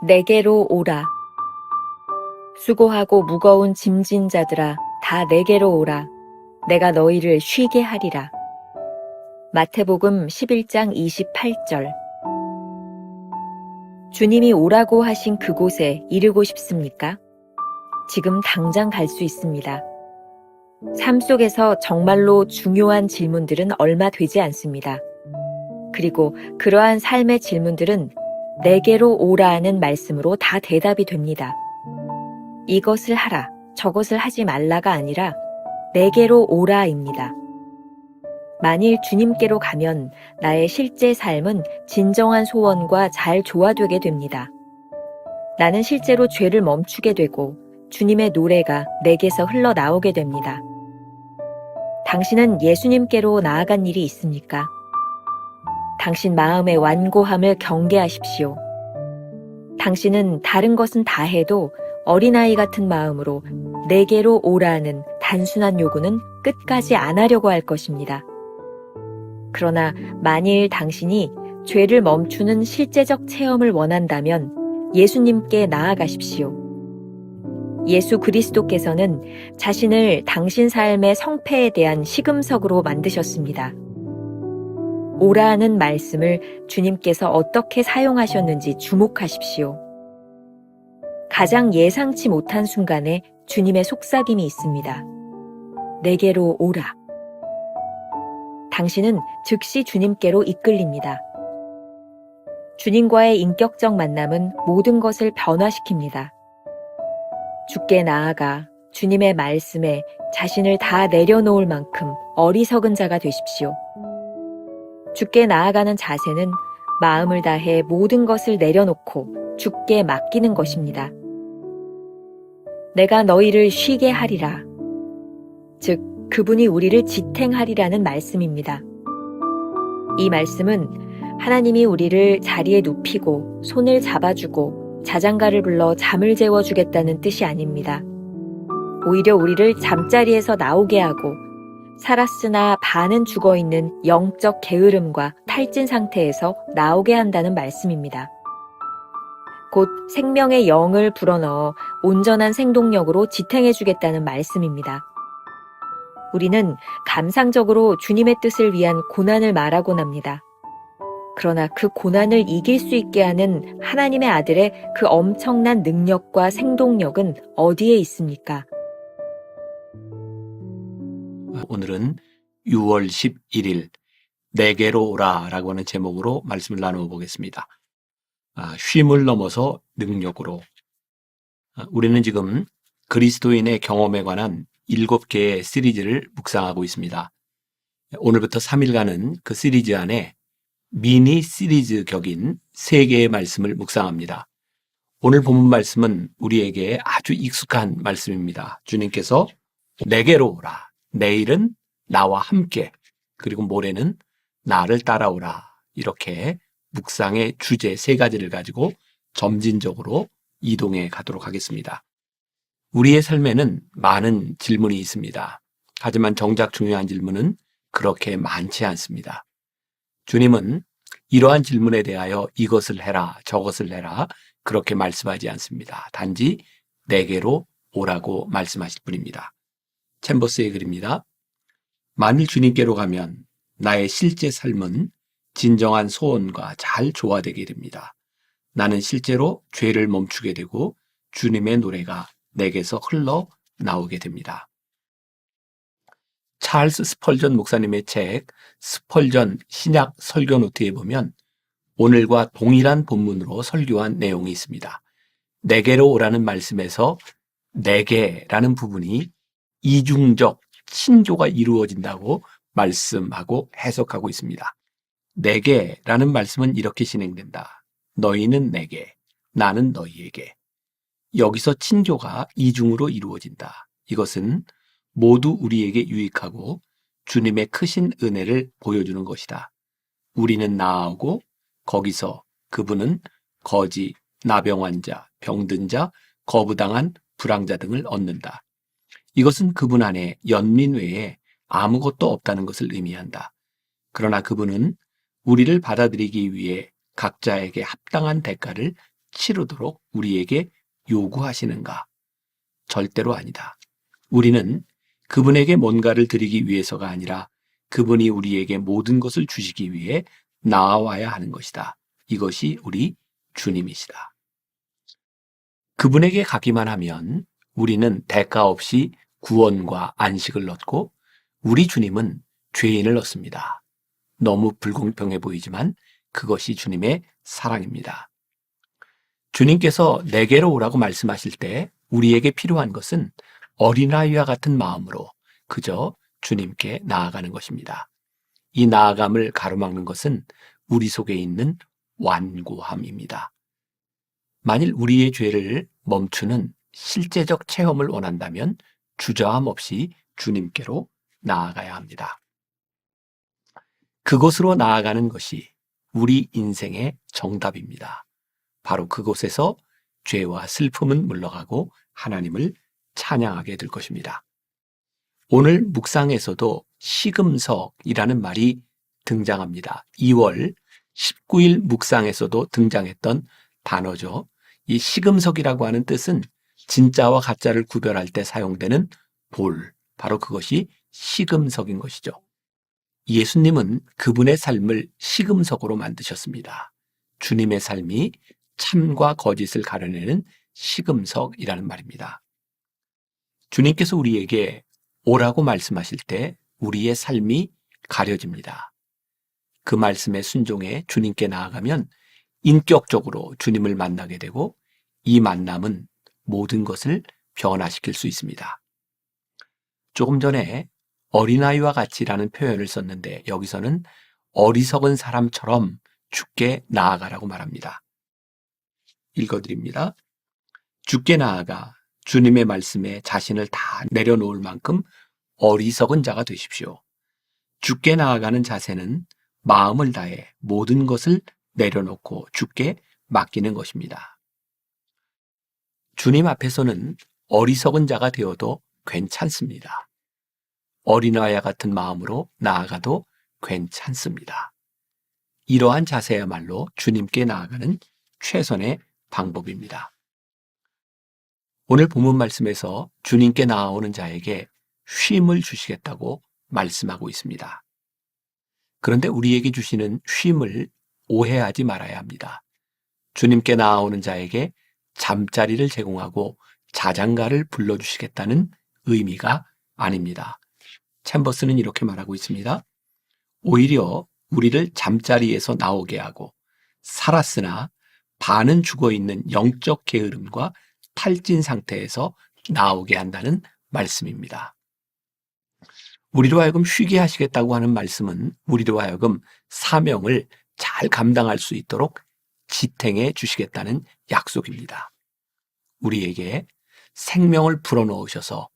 내게로 오라. 수고하고 무거운 짐진 자들아, 다 내게로 오라. 내가 너희를 쉬게 하리라. 마태복음 11장 28절. 주님이 오라고 하신 그곳에 이르고 싶습니까? 지금 당장 갈 수 있습니다. 삶 속에서 정말로 중요한 질문들은 얼마 되지 않습니다. 그리고 그러한 삶의 질문들은 내게로 오라는 말씀으로 다 대답이 됩니다. 이것을 하라, 저것을 하지 말라가 아니라 내게로 오라입니다. 만일 주님께로 가면 나의 실제 삶은 진정한 소원과 잘 조화되게 됩니다. 나는 실제로 죄를 멈추게 되고 주님의 노래가 내게서 흘러나오게 됩니다. 당신은 예수님께로 나아간 일이 있습니까? 당신 마음의 완고함을 경계하십시오. 당신은 다른 것은 다 해도 어린아이 같은 마음으로 내게로 오라는 단순한 요구는 끝까지 안 하려고 할 것입니다. 그러나 만일 당신이 죄를 멈추는 실제적 체험을 원한다면 예수님께 나아가십시오. 예수 그리스도께서는 자신을 당신 삶의 성패에 대한 시금석으로 만드셨습니다. 오라는 말씀을 주님께서 어떻게 사용하셨는지 주목하십시오. 가장 예상치 못한 순간에 주님의 속삭임이 있습니다. 내게로 오라. 당신은 즉시 주님께로 이끌립니다. 주님과의 인격적 만남은 모든 것을 변화시킵니다. 주께 나아가 주님의 말씀에 자신을 다 내려놓을 만큼 어리석은 자가 되십시오. 주께 나아가는 자세는 마음을 다해 모든 것을 내려놓고 주께 맡기는 것입니다. 내가 너희를 쉬게 하리라. 즉, 그분이 우리를 지탱하리라는 말씀입니다. 이 말씀은 하나님이 우리를 자리에 눕히고 손을 잡아주고 자장가를 불러 잠을 재워주겠다는 뜻이 아닙니다. 오히려 우리를 잠자리에서 나오게 하고 살았으나 반은 죽어있는 영적 게으름과 탈진 상태에서 나오게 한다는 말씀입니다. 곧 생명의 영을 불어넣어 온전한 생동력으로 지탱해주겠다는 말씀입니다. 우리는 감상적으로 주님의 뜻을 위한 고난을 말하곤 합니다. 그러나 그 고난을 이길 수 있게 하는 하나님의 아들의 그 엄청난 능력과 생동력은 어디에 있습니까? 오늘은 6월 11일 내게로 오라라고 하는 제목으로 말씀을 나누어 보겠습니다. 쉼을 넘어서 능력으로. 우리는 지금 그리스도인의 경험에 관한 7개의 시리즈를 묵상하고 있습니다. 오늘부터 3일간은 그 시리즈 안에 미니 시리즈 격인 3개의 말씀을 묵상합니다. 오늘 본문 말씀은 우리에게 아주 익숙한 말씀입니다. 주님께서 내게로 오라. 내일은 나와 함께, 그리고 모레는 나를 따라오라. 이렇게 묵상의 주제 3가지를 가지고 점진적으로 이동해 가도록 하겠습니다. 우리의 삶에는 많은 질문이 있습니다. 하지만 정작 중요한 질문은 그렇게 많지 않습니다. 주님은 이러한 질문에 대하여 이것을 해라, 저것을 해라 그렇게 말씀하지 않습니다. 단지 내게로 오라고 말씀하실 뿐입니다. 챔버스의 글입니다. 만일 주님께로 가면 나의 실제 삶은 진정한 소원과 잘 조화되게 됩니다. 나는 실제로 죄를 멈추게 되고 주님의 노래가 내게서 흘러나오게 됩니다. 찰스 스펄전 목사님의 책 스펄전 신약 설교 노트에 보면 오늘과 동일한 본문으로 설교한 내용이 있습니다. 내게로 오라는 말씀에서 내게라는 부분이 이중적 친교가 이루어진다고 말씀하고 해석하고 있습니다. 내게라는 말씀은 이렇게 진행된다. 너희는 내게, 나는 너희에게. 여기서 친교가 이중으로 이루어진다. 이것은 모두 우리에게 유익하고 주님의 크신 은혜를 보여주는 것이다. 우리는 나아오고 거기서 그분은 거지, 나병 환자, 병든 자, 거부당한 불황자 등을 얻는다. 이것은 그분 안에 연민 외에 아무것도 없다는 것을 의미한다. 그러나 그분은 우리를 받아들이기 위해 각자에게 합당한 대가를 치르도록 우리에게 요구하시는가? 절대로 아니다. 우리는 그분에게 뭔가를 드리기 위해서가 아니라 그분이 우리에게 모든 것을 주시기 위해 나아와야 하는 것이다. 이것이 우리 주님이시다. 그분에게 가기만 하면 우리는 대가 없이 구원과 안식을 얻고 우리 주님은 죄인을 얻습니다. 너무 불공평해 보이지만 그것이 주님의 사랑입니다. 주님께서 내게로 오라고 말씀하실 때 우리에게 필요한 것은 어린아이와 같은 마음으로 그저 주님께 나아가는 것입니다. 이 나아감을 가로막는 것은 우리 속에 있는 완고함입니다. 만일 우리의 죄를 멈추는 실제적 체험을 원한다면 주저함 없이 주님께로 나아가야 합니다. 그곳으로 나아가는 것이 우리 인생의 정답입니다. 바로 그곳에서 죄와 슬픔은 물러가고 하나님을 찬양하게 될 것입니다. 오늘 묵상에서도 시금석이라는 말이 등장합니다. 2월 19일 묵상에서도 등장했던 단어죠. 이 시금석이라고 하는 뜻은 진짜와 가짜를 구별할 때 사용되는 볼, 바로 그것이 시금석인 것이죠. 예수님은 그분의 삶을 시금석으로 만드셨습니다. 주님의 삶이 참과 거짓을 가려내는 시금석이라는 말입니다. 주님께서 우리에게 오라고 말씀하실 때 우리의 삶이 가려집니다. 그 말씀에 순종해 주님께 나아가면 인격적으로 주님을 만나게 되고 이 만남은 모든 것을 변화시킬 수 있습니다. 조금 전에 어린아이와 같이라는 표현을 썼는데 여기서는 어리석은 사람처럼 주께 나아가라고 말합니다. 읽어드립니다. 주께 나아가 주님의 말씀에 자신을 다 내려놓을 만큼 어리석은 자가 되십시오. 주께 나아가는 자세는 마음을 다해 모든 것을 내려놓고 주께 맡기는 것입니다. 주님 앞에서는 어리석은 자가 되어도 괜찮습니다. 어린아이와 같은 마음으로 나아가도 괜찮습니다. 이러한 자세야말로 주님께 나아가는 최선의 방법입니다. 오늘 본문 말씀에서 주님께 나아오는 자에게 쉼을 주시겠다고 말씀하고 있습니다. 그런데 우리에게 주시는 쉼을 오해하지 말아야 합니다. 주님께 나아오는 자에게 잠자리를 제공하고 자장가를 불러주시겠다는 의미가 아닙니다. 챔버스는 이렇게 말하고 있습니다. 오히려 우리를 잠자리에서 나오게 하고 살았으나 반은 죽어있는 영적 게으름과 탈진 상태에서 나오게 한다는 말씀입니다. 우리로 하여금 쉬게 하시겠다고 하는 말씀은 우리로 하여금 사명을 잘 감당할 수 있도록 지탱해 주시겠다는 약속입니다. 우리에게 생명을 불어넣으셔서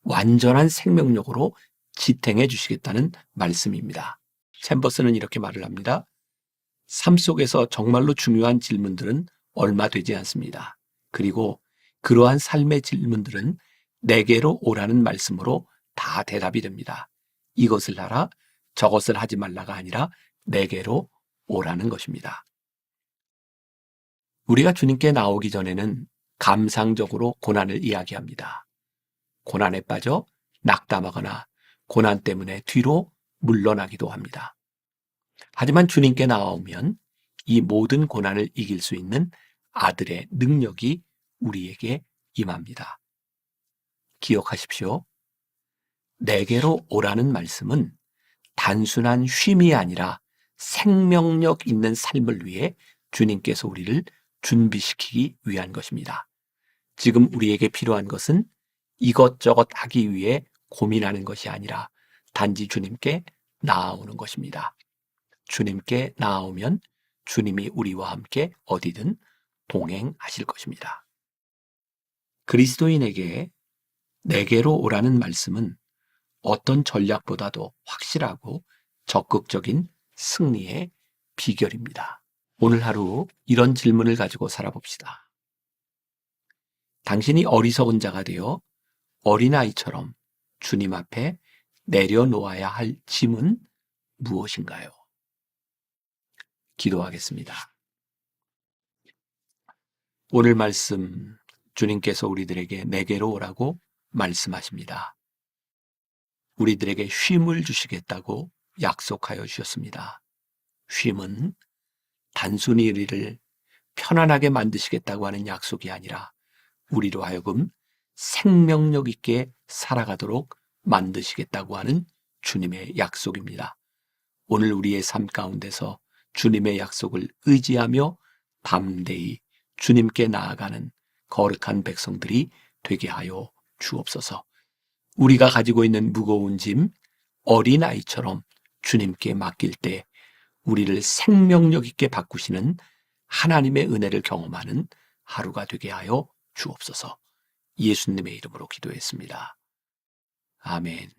완전한 생명력으로 지탱해 주시겠다는 말씀입니다. 챔버스는 이렇게 말을 합니다. 삶 속에서 정말로 중요한 질문들은 얼마 되지 않습니다. 그리고 그러한 삶의 질문들은 내게로 오라는 말씀으로 다 대답이 됩니다. 이것을 하라, 저것을 하지 말라가 아니라 내게로 오라는 것입니다. 우리가 주님께 나오기 전에는 감상적으로 고난을 이야기합니다. 고난에 빠져 낙담하거나 고난 때문에 뒤로 물러나기도 합니다. 하지만 주님께 나오면 이 모든 고난을 이길 수 있는 아들의 능력이 우리에게 임합니다. 기억하십시오. 내게로 오라는 말씀은 단순한 쉼이 아니라 생명력 있는 삶을 위해 주님께서 우리를 준비시키기 위한 것입니다. 지금 우리에게 필요한 것은 이것저것 하기 위해 고민하는 것이 아니라 단지 주님께 나아오는 것입니다. 주님께 나아오면 주님이 우리와 함께 어디든 동행하실 것입니다. 그리스도인에게 내게로 오라는 말씀은 어떤 전략보다도 확실하고 적극적인 승리의 비결입니다. 오늘 하루 이런 질문을 가지고 살아봅시다. 당신이 어리석은 자가 되어 어린아이처럼 주님 앞에 내려놓아야 할 짐은 무엇인가요? 기도하겠습니다. 오늘 말씀 주님께서 우리들에게 내게로 오라고 말씀하십니다. 우리들에게 쉼을 주시겠다고 약속하여 주셨습니다. 쉼은 단순히 우리를 편안하게 만드시겠다고 하는 약속이 아니라 우리로 하여금 생명력 있게 살아가도록 만드시겠다고 하는 주님의 약속입니다. 오늘 우리의 삶 가운데서 주님의 약속을 의지하며 담대히 주님께 나아가는 거룩한 백성들이 되게 하여 주옵소서. 우리가 가지고 있는 무거운 짐, 어린아이처럼 주님께 맡길 때 우리를 생명력 있게 바꾸시는 하나님의 은혜를 경험하는 하루가 되게 하여 주옵소서. 예수님의 이름으로 기도했습니다. 아멘.